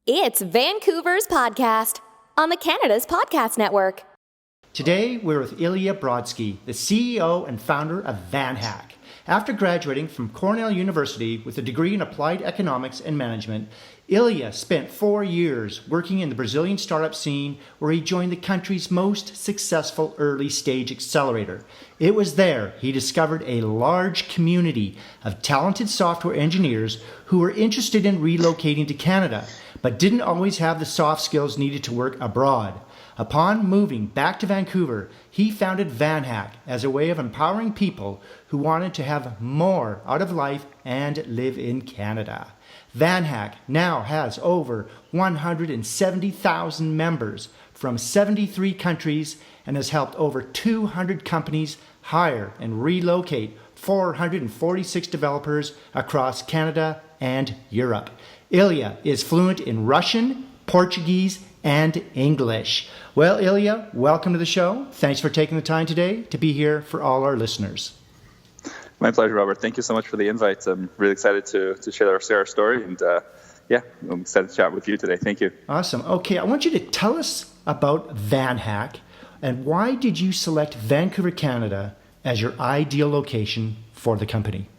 It's Vancouver's podcast on the Canada's Podcast Network. Today, we're with Ilya Brotzky, the CEO and founder of VanHack. After graduating from Cornell University with a degree in applied economics and management, Ilya spent 4 years working in the Brazilian startup scene where he joined the country's most successful early-stage accelerator. It was there he discovered a large community of talented software engineers who were interested in relocating to Canada, but didn't always have the soft skills needed to work abroad. Upon moving back to Vancouver, he founded VanHack as a way of empowering people who wanted to have more out of life and live in Canada. VanHack now has over 170,000 members from 73 countries and has helped over 200 companies hire and relocate 446 developers across Canada and Europe. Ilya is fluent in Russian, Portuguese, and English. Well, Ilya, welcome to the show. Thanks for taking the time today to be here for all our listeners. My pleasure, Robert. Thank you so much for the invite. I'm really excited to share our story. And I'm excited to chat with you today. Thank you. Awesome. Okay, I want you to tell us about VanHack and why did you select Vancouver, Canada as your ideal location for the company?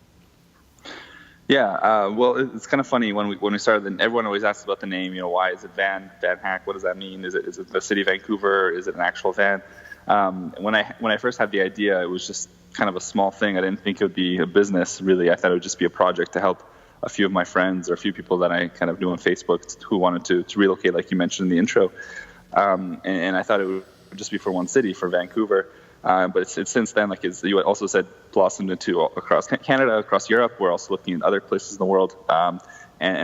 Yeah, well, it's kind of funny when we started. Then everyone always asks about the name. You know, why is it VanHack? What does that mean? Is it the city of Vancouver? Is it an actual van? When I first had the idea, it was just kind of a small thing. I didn't think it would be a business, really. I thought it would just be a project to help a few of my friends or a few people that I kind of knew on Facebook who wanted to relocate, like you mentioned in the intro. And I thought it would just be for one city, for Vancouver. But it's since then, like as you also said, blossomed into across Canada, across Europe. We're also looking at other places in the world.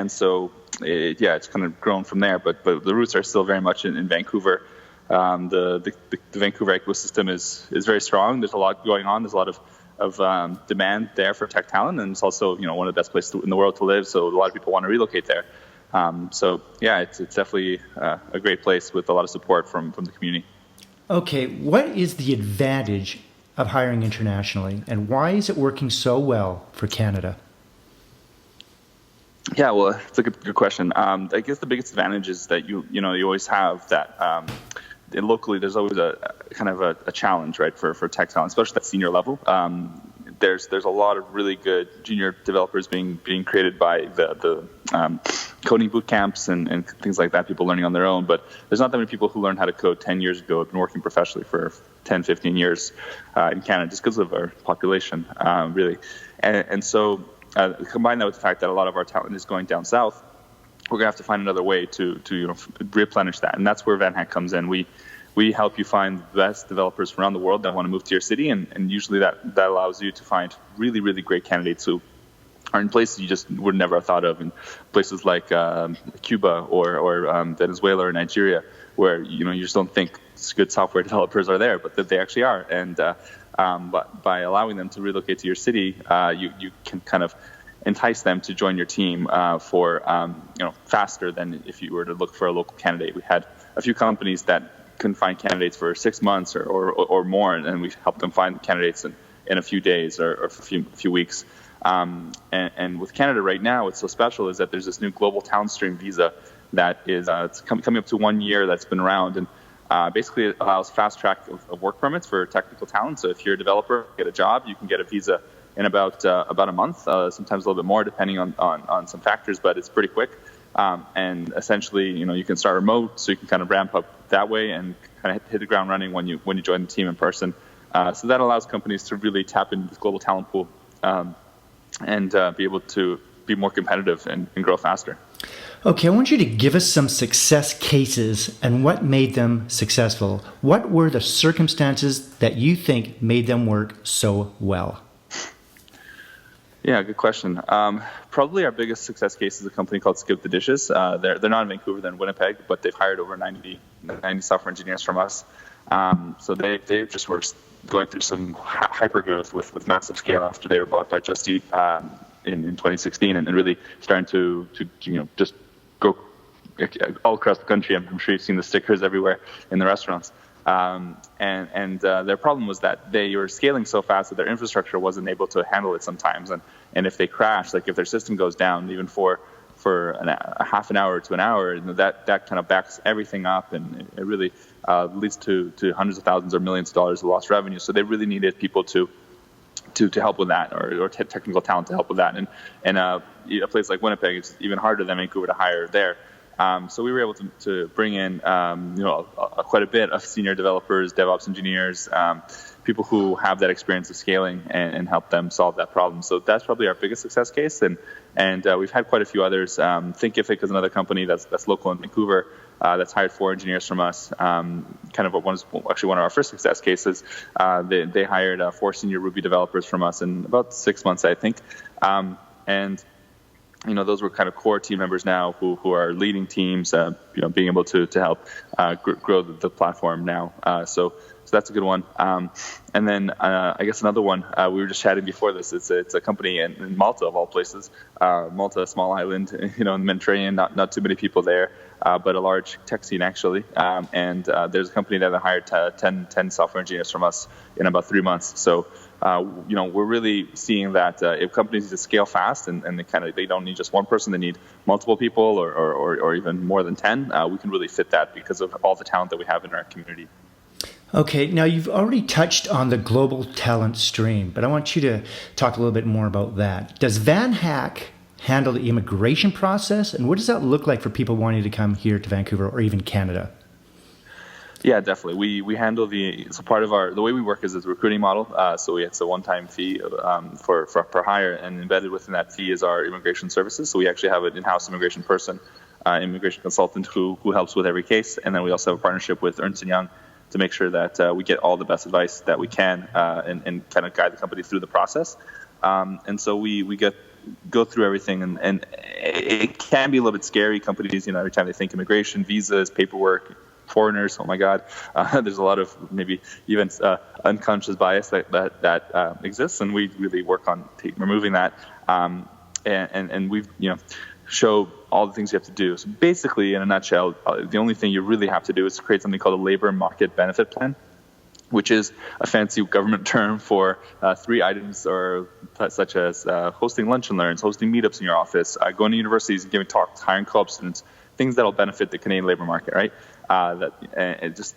So it's kind of grown from there. But the roots are still very much in Vancouver. The Vancouver ecosystem is very strong. There's a lot going on. There's a lot of demand there for tech talent, and it's also one of the best places in the world to live. So a lot of people want to relocate there. It's definitely a great place with a lot of support from the community. Okay, what is the advantage of hiring internationally, and why is it working so well for Canada? Yeah, well, it's a good question. I guess the biggest advantage is that you always have that. Locally, there's always a kind of a challenge, right, for tech talent, especially at senior level. There's a lot of really good junior developers being created by the coding boot camps and things like that, people learning on their own. But there's not that many people who learned how to code 10 years ago, have been working professionally for 10, 15 years in Canada, just because of our population, really. And so combine that with the fact that a lot of our talent is going down south, we're going to have to find another way to replenish that. And that's where VanHack comes in. We help you find the best developers from around the world that want to move to your city, and usually that allows you to find really, really great candidates who are in places you just would never have thought of, in places like Cuba or Venezuela or Nigeria, where you just don't think good software developers are there, but that they actually are. And but by allowing them to relocate to your city, you can kind of entice them to join your team for faster than if you were to look for a local candidate. We had a few companies that couldn't find candidates for 6 months or more, and we helped them find candidates in a few days or a few weeks. And with Canada right now, what's so special is that there's this new global talent stream visa that is it's coming up to 1 year that's been around, and basically it allows fast track of work permits for technical talent. So if you're a developer, get a job, you can get a visa in about a month, sometimes a little bit more depending on some factors, but it's pretty quick. And essentially, you can start remote, so you can kind of ramp up that way and kind of hit the ground running when you join the team in person. So that allows companies to really tap into this global talent pool and be able to be more competitive and grow faster. Okay, I want you to give us some success cases and what made them successful. What were the circumstances that you think made them work so well? Yeah, good question. Probably our biggest success case is a company called Skip the Dishes. They're not in Vancouver, they're in Winnipeg, but they've hired over 90 software engineers from us. So they just were going through some hyper growth with massive scale after they were bought by Just Eat in 2016, and really starting to just go all across the country. I'm sure you've seen the stickers everywhere in the restaurants. And their problem was that they were scaling so fast that their infrastructure wasn't able to handle it sometimes. And if they crash, like if their system goes down, even for for a half an hour to an hour, that kind of backs everything up, and it really leads to hundreds of thousands or millions of dollars of lost revenue. So they really needed people to help with that, or technical talent to help with that. And a place like Winnipeg, it's even harder than Vancouver to hire there. So we were able to bring in quite a bit of senior developers, DevOps engineers, people who have that experience of scaling, and help them solve that problem. So that's probably our biggest success case, and we've had quite a few others. Thinkific is another company that's local in Vancouver, that's hired 4 engineers from us. Kind of one of our first success cases. They hired 4 senior Ruby developers from us in about 6 months, I think, and those were kind of core team members now who are leading teams, being able to help grow the platform now. So that's a good one. And then I guess another one, we were just chatting before this. It's a company in Malta, of all places. Malta, a small island, in the Mediterranean, not too many people there, but a large tech scene actually. And there's a company that hired 10 software engineers from us in about 3 months. So we're really seeing that if companies need to scale fast and they don't need just one person, they need multiple people or even more than 10, we can really fit that because of all the talent that we have in our community. Okay, now you've already touched on the global talent stream, but I want you to talk a little bit more about that. Does VanHack handle the immigration process, and what does that look like for people wanting to come here to Vancouver or even Canada? Yeah, definitely. We handle part of the way we work is a recruiting model. So it's a one-time fee for per hire, and embedded within that fee is our immigration services. So we actually have an in-house immigration person, immigration consultant who helps with every case, and then we also have a partnership with Ernst & Young to make sure that we get all the best advice that we can and kind of guide the company through the process. And so we go through everything, and it can be a little bit scary. Companies, every time they think immigration, visas, paperwork, foreigners, oh my God, there's a lot of maybe even unconscious bias that exists, and we really work on removing that. And we've show all the things you have to do. So basically, in a nutshell, the only thing you really have to do is create something called a labor market benefit plan, which is a fancy government term for 3 items, such as hosting lunch and learns, hosting meetups in your office, going to universities and giving talks, hiring co-op students, things that'll benefit the Canadian labor market, right? Just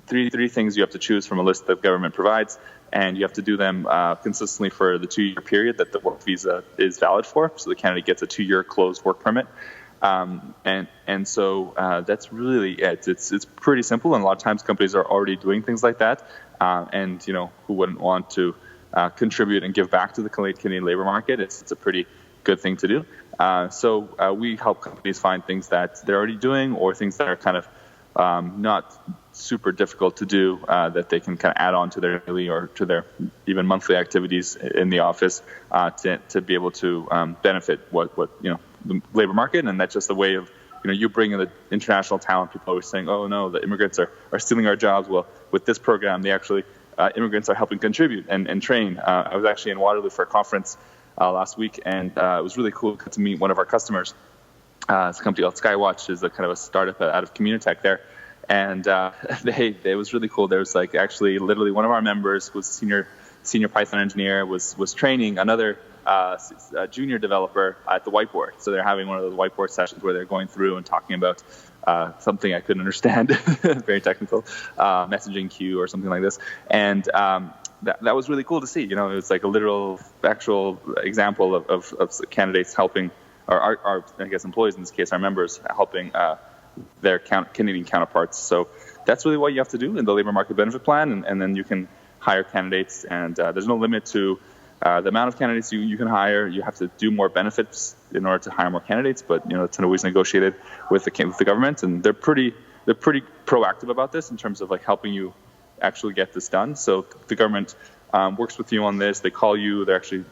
three things you have to choose from a list that government provides, and you have to do them consistently for the 2-year period that the work visa is valid for. So the candidate gets a 2-year closed work permit. So that's really it. It's pretty simple, and a lot of times companies are already doing things like that. And who wouldn't want to contribute and give back to the Canadian labor market? It's a pretty good thing to do. So we help companies find things that they're already doing, or things that are kind of not super difficult to do, that they can kind of add on to their daily or to their even monthly activities in the office, to be able to benefit what the labor market. And that's just a way of you bring in the international talent. People are always saying, oh no, the immigrants are stealing our jobs. Well, with this program, they actually immigrants are helping contribute and train. I was actually in Waterloo for a conference last week, and it was really cool to meet one of our customers. It's a company called Skywatch, is a kind of a startup out of Communitech there. And it was really cool. There was actually literally one of our members was senior Python engineer, was training another junior developer at the whiteboard. So they're having one of those whiteboard sessions where they're going through and talking about something I couldn't understand, very technical, messaging queue or something like this. And that was really cool to see. It was like a literal, actual example of candidates helping, or our I guess employees in this case, our members helping their Canadian counterparts. So that's really what you have to do in the labor market benefit plan, and then you can hire candidates, and there's no limit to the amount of candidates you can hire. You have to do more benefits in order to hire more candidates, but it's always negotiated with the government, and they're pretty proactive about this in terms of helping you actually get this done. So the government works with you on this. They call you. They're actually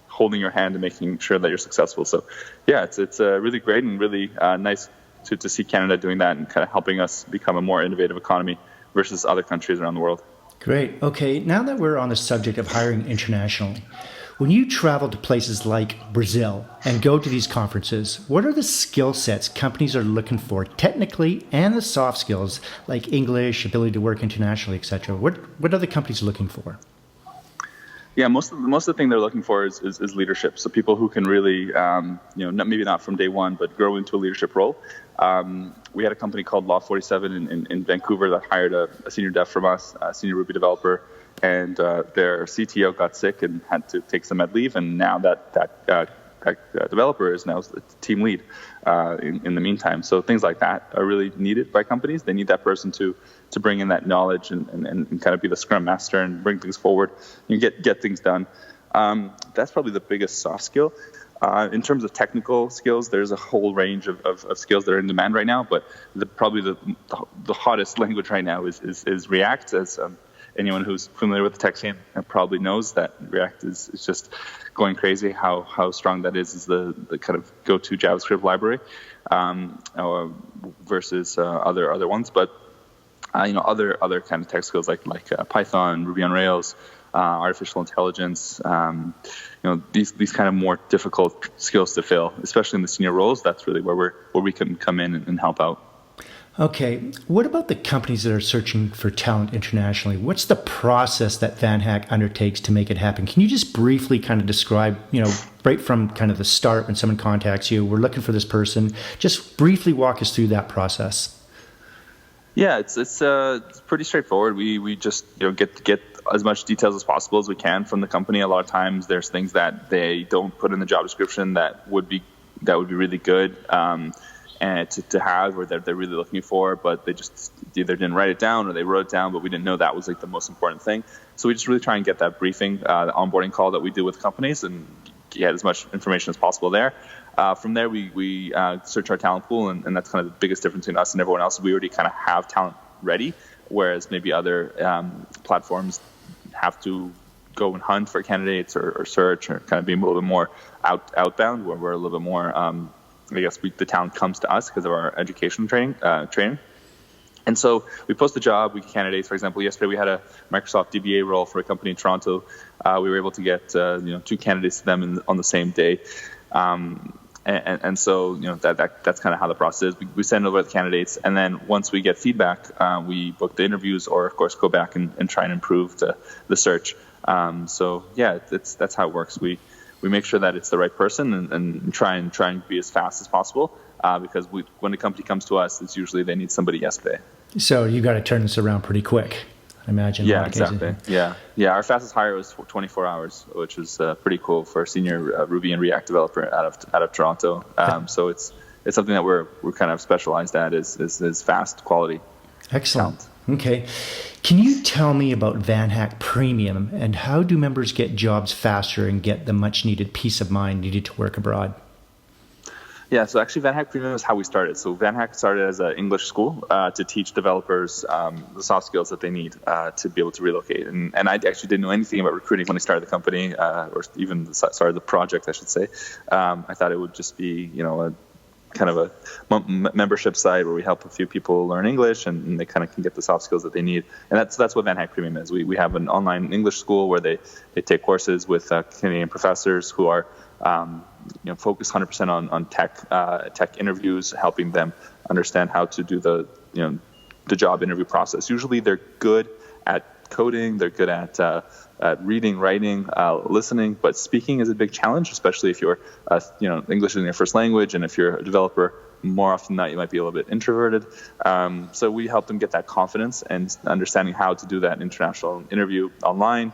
holding your hand and making sure that you're successful. So yeah, it's really great and really nice to see Canada doing that and kind of helping us become a more innovative economy versus other countries around the world. Great. Okay, now that we're on the subject of hiring internationally, when you travel to places like Brazil and go to these conferences, what are the skill sets companies are looking for technically, and the soft skills like English, ability to work internationally, etc.? What are the companies looking for? Yeah, most of the thing they're looking for is leadership. So people who can really, maybe not from day one, but grow into a leadership role. We had a company called Law 47 in Vancouver that hired a senior dev from us, a senior Ruby developer, and their CTO got sick and had to take some med leave, and now that developer is now the team lead in the meantime. So things like that are really needed by companies. They need that person to bring in that knowledge and kind of be the scrum master and bring things forward and get things done. That's probably the biggest soft skill. In terms of technical skills, there's a whole range of skills that are in demand right now, but probably the hottest language right now is React. As anyone who's familiar with the tech scene probably knows, that React is just going crazy. How strong that is the kind of go-to JavaScript library versus other ones. But other kind of tech skills like Python, Ruby on Rails, artificial intelligence, these kind of more difficult skills to fill, especially in the senior roles. That's really where we can come in and help out. Okay, what about the companies that are searching for talent internationally? What's the process that VanHack undertakes to make it happen? Can you just briefly kind of describe, right from kind of the start when someone contacts you, we're looking for this person, just briefly walk us through that process? Yeah, it's pretty straightforward. We just get as much details as possible as we can from the company. A lot of times there's things that they don't put in the job description that would be really good and to have, or that they're really looking for, but they just either didn't write it down or they wrote it down, but we didn't know that was like the most important thing. So we just really try and get that briefing, the onboarding call that we do with companies, and get as much information as possible there. From there, we search our talent pool, and that's kind of the biggest difference between us and everyone else. We already kind of have talent ready, whereas maybe other platforms have to go and hunt for candidates or search, or kind of be a little bit more outbound, where we're a little bit more, I guess the talent comes to us because of our education training. And so we post the job, we get candidates. For example, yesterday we had a Microsoft DBA role for a company in Toronto. We were able to get 2 candidates to them on the same day. And so that's kind of how the process is. We send over the candidates, and then once we get feedback, we book the interviews, or of course go back and try and improve the search. So yeah, that's how it works. We make sure that it's the right person and try and be as fast as possible, because when a company comes to us, it's usually they need somebody yesterday. So you got to turn this around pretty quick, I imagine. Yeah, exactly. Yeah. Our fastest hire was 24 hours, which was pretty cool for a senior Ruby and React developer out of Toronto. So it's something that we're kind of specialized at is fast quality. Excellent. Talent. Okay. Can you tell me about VanHack Premium, and how do members get jobs faster and get the much needed peace of mind needed to work abroad? Yeah, so actually VanHack Premium is how we started. So VanHack started as an English school to teach developers the soft skills that they need to be able to relocate. And I actually didn't know anything about recruiting when I started the company, or even started the project, I should say. I thought it would just be, a kind of a membership site where we help a few people learn English, and they kind of can get the soft skills that they need. And that's what VanHack Premium is. We have an online English school where they take courses with Canadian professors who are focused 100% on tech interviews, helping them understand how to do the job interview process. Usually they're good at coding, they're good at reading, writing, listening, but speaking is a big challenge, especially if you're English is your first language, and if you're a developer, more often than not you might be a little bit introverted. So we help them get that confidence and understanding how to do that international interview online.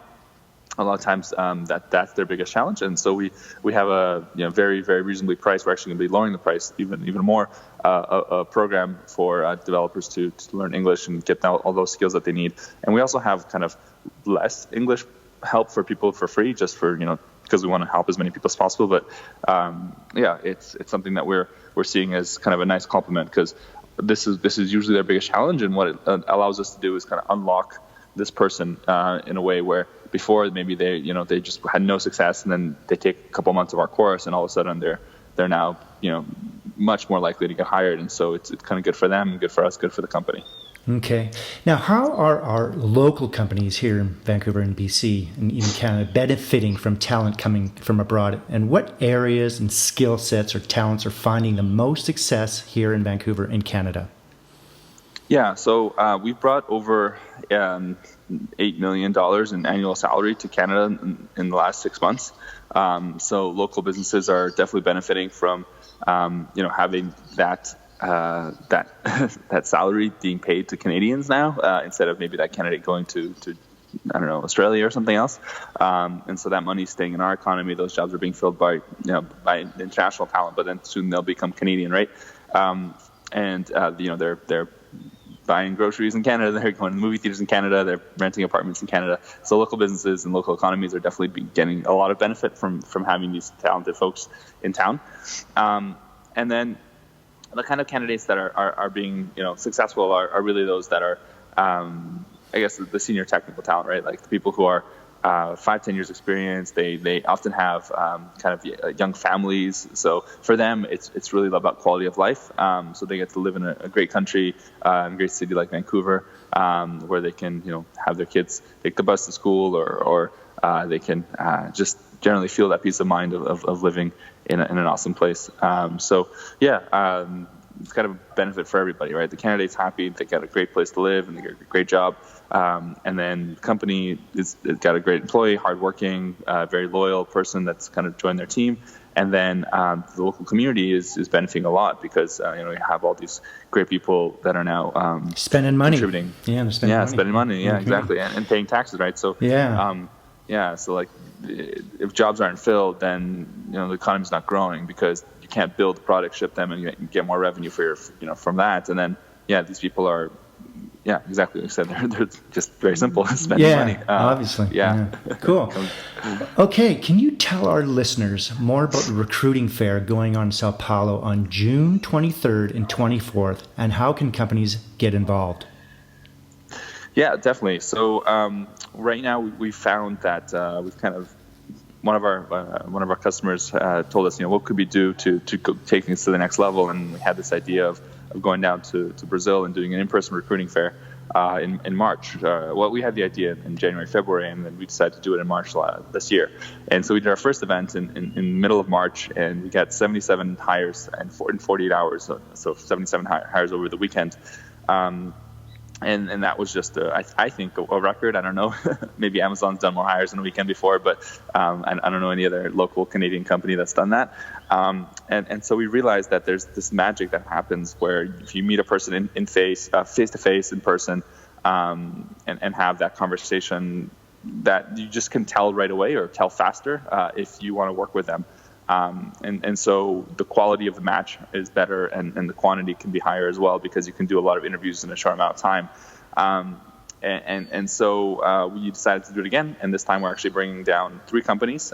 A lot of times that's their biggest challenge, and so we have a very, very reasonably priced. We're actually going to be lowering the price even more. A program for developers to learn English and get all those skills that they need. And we also have kind of less English help for people for free, just for because we want to help as many people as possible. But it's something that we're seeing as kind of a nice compliment, because this is usually their biggest challenge, and what it allows us to do is kind of unlock this person in a way where before maybe they just had no success, and then they take a couple months of our course, and all of a sudden they're now much more likely to get hired. And so it's kind of good for them, good for us, good for the company. Okay. Now, how are our local companies here in Vancouver and BC and even Canada benefiting from talent coming from abroad? And what areas and skill sets or talents are finding the most success here in Vancouver and Canada? Yeah, so we've brought over $8 million in annual salary to Canada in the last 6 months. So local businesses are definitely benefiting from, having that that salary being paid to Canadians now, instead of maybe that candidate going to I don't know, Australia or something else. And so that money's staying in our economy. Those jobs are being filled by international talent, but then soon they'll become Canadian, right? They're buying groceries in Canada, they're going to movie theaters in Canada, they're renting apartments in Canada. So local businesses and local economies are definitely getting a lot of benefit from having these talented folks in town. And then the kind of candidates that are being successful are really those that are I guess the senior technical talent, right? Like the people who are 5-10 years experience. They often have kind of young families. So for them, it's really about quality of life. So they get to live in a great country, in a great city like Vancouver, where they can have their kids take the bus to school, or they can just generally feel that peace of mind of living in an awesome place. It's kind of a benefit for everybody, right? The candidate's happy, they got a great place to live, and they get a great job. And then the company it's got a great employee, hardworking, very loyal person that's kind of joined their team. And then the local community is benefiting a lot because you have all these great people that are now spending money, contributing. Yeah, they're spending money. Spending money. Yeah, Mm-hmm. Exactly, and paying taxes, right? So so like if jobs aren't filled, then the economy's not growing because you can't build the product, ship them, and you get more revenue for from that. And then these people are exactly what you said. They're just very simple, spending money. Obviously. Cool. Okay, can you tell our listeners more about the recruiting fair going on in Sao Paulo on June 23rd and 24th, and how can companies get involved? Yeah, definitely. So right now we found that we've kind of one of our customers told us, what could we do to go, take things to the next level, and we had this idea of going down to Brazil and doing an in-person recruiting fair in March. We had the idea in January, February, and then we decided to do it in March this year. And so we did our first event in the middle of March, and we got 77 hires in 48 hours, so 77 hires over the weekend. And that was just, I think, a record. I don't know. Maybe Amazon's done more hires in a weekend before, but I don't know any other local Canadian company that's done that. And so we realized that there's this magic that happens where if you meet a person face to face in person, and have that conversation, that you just can tell right away or tell faster if you want to work with them. And so the quality of the match is better, and the quantity can be higher as well because you can do a lot of interviews in a short amount of time. So we decided to do it again, and this time we're actually bringing down 3 companies.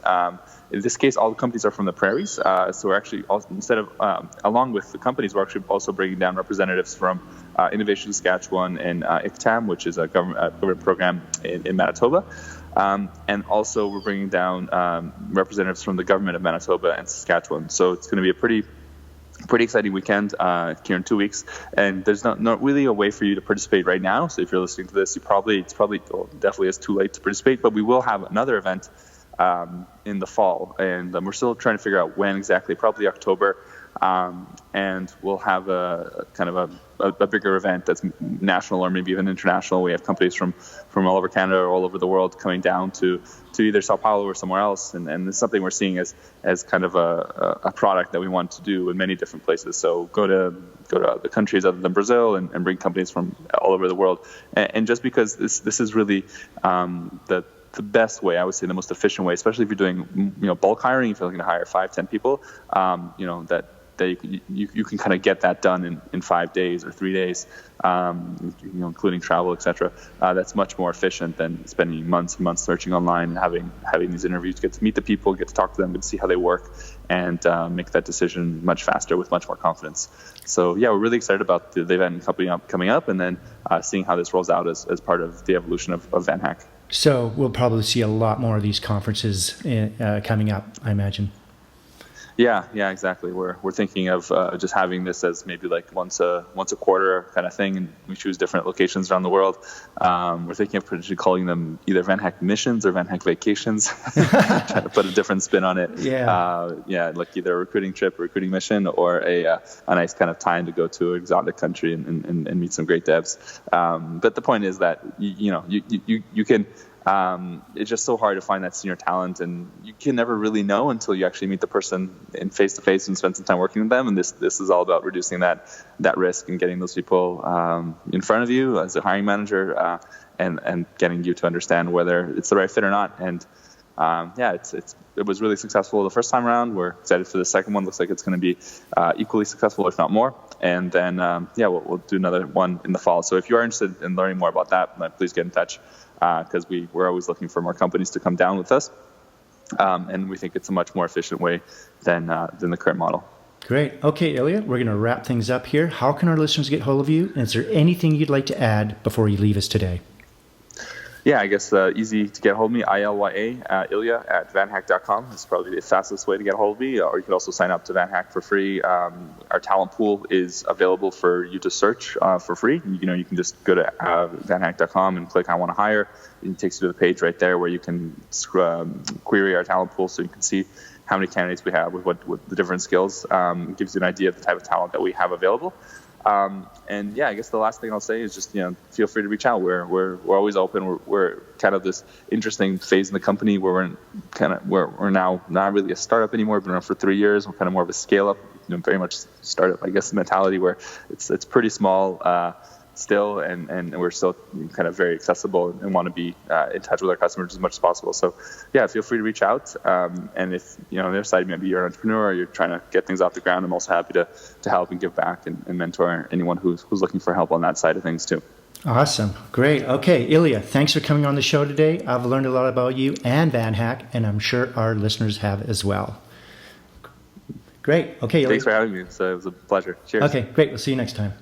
In this case, all the companies are from the prairies. So we're actually along with the companies, we're actually also bringing down representatives from Innovation Saskatchewan and ICTAM, which is a government program in Manitoba. And also we're bringing down representatives from the government of Manitoba and Saskatchewan. So it's going to be a pretty exciting weekend here in 2 weeks. And there's not really a way for you to participate right now. So if you're listening to this, definitely is too late to participate. But we will have another event in the fall, and we're still trying to figure out when exactly. Probably October. And we'll have a kind of a bigger event that's national or maybe even international. We have companies from all over Canada or all over the world coming down to either Sao Paulo or somewhere else. And it's something we're seeing as kind of a product that we want to do in many different places. So go to the countries other than Brazil and bring companies from all over the world. And just because this is really the best way, I would say the most efficient way, especially if you're doing bulk hiring, if you're looking to hire 5-10 people, that you can kind of get that done in 5 days or 3 days, including travel, etc. That's much more efficient than spending months and months searching online and having these interviews, get to meet the people, get to talk to them, get to see how they work, and make that decision much faster with much more confidence. So we're really excited about the event coming up, and then seeing how this rolls out as part of the evolution of VanHack. So we'll probably see a lot more of these conferences coming up, I imagine. Yeah, exactly. We're thinking of just having this as maybe like once a quarter kind of thing, and we choose different locations around the world. We're thinking of potentially calling them either VanHack missions or VanHack vacations, trying to put a different spin on it. Like either a recruiting trip, a recruiting mission, or a nice kind of time to go to an exotic country and meet some great devs. But the point is that you can. It's just so hard to find that senior talent, and you can never really know until you actually meet the person in face to face and spend some time working with them. And this is all about reducing that risk and getting those people in front of you as a hiring manager, and getting you to understand whether it's the right fit or not. And it was really successful the first time around. We're excited for the second one. Looks like it's going to be equally successful, if not more. And then we'll do another one in the fall. So if you are interested in learning more about that, please get in touch. Because we're always looking for more companies to come down with us, and we think it's a much more efficient way than the current model. Great. Okay, Ilya, we're going to wrap things up here. How can our listeners get hold of you? And is there anything you'd like to add before you leave us today? Yeah, I guess easy to get a hold of me, Ilya at VanHack.com. It's probably the fastest way to get a hold of me. Or you can also sign up to VanHack for free. Our talent pool is available for you to search for free. You can just go to VanHack.com and click I want to hire. It takes you to the page right there where you can query our talent pool so you can see how many candidates we have with what the different skills. It gives you an idea of the type of talent that we have available. I guess the last thing I'll say is just feel free to reach out. We're always open. We're kind of this interesting phase in the company where we're now not really a startup anymore. We've been around for 3 years. We're kind of more of a scale up, very much startup, I guess, mentality where it's pretty small still, and we're still kind of very accessible and want to be in touch with our customers as much as possible. So feel free to reach out. And if on the other side, maybe you're an entrepreneur or you're trying to get things off the ground, I'm also happy to help and give back and mentor anyone who's looking for help on that side of things too. Awesome. Great. Okay, Ilya, thanks for coming on the show today. I've learned a lot about you and VanHack, and I'm sure our listeners have as well. Great. Okay, Ilya. Thanks for having me. It was a pleasure. Cheers. Okay, great. We'll see you next time.